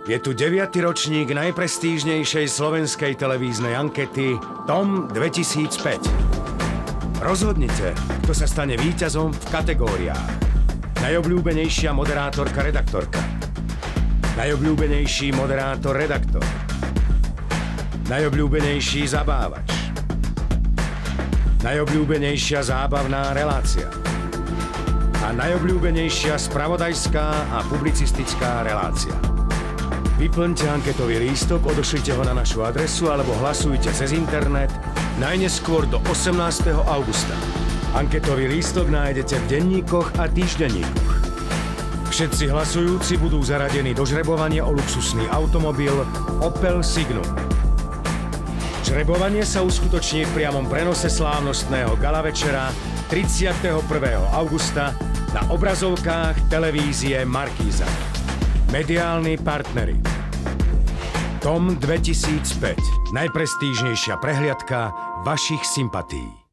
Je tu 9. ročník najprestížnejšej slovenskej televíznej ankety TOM 2005. Rozhodnite, kto sa stane víťazom v kategóriách. Najobľúbenejšia moderátorka-redaktorka. Najobľúbenejší moderátor-redaktor. Najobľúbenejší zabávač. Najobľúbenejšia zábavná relácia. A najobľúbenejšia spravodajská a publicistická relácia. Vyplňte anketový lístok, odošlite ho na našu adresu alebo hlasujte cez internet najneskôr do 18. augusta. Anketový lístok nájdete v denníkoch a týždenníkoch. Všetci hlasujúci budú zaradení do žrebovania o luxusný automobil Opel Signum. Žrebovanie sa uskutoční v priamom prenose slávnostného gala večera 31. augusta na obrazovkách televízie Markíza. Mediálni partneri. TOM 2005. Najprestížnejšia prehliadka vašich sympatií.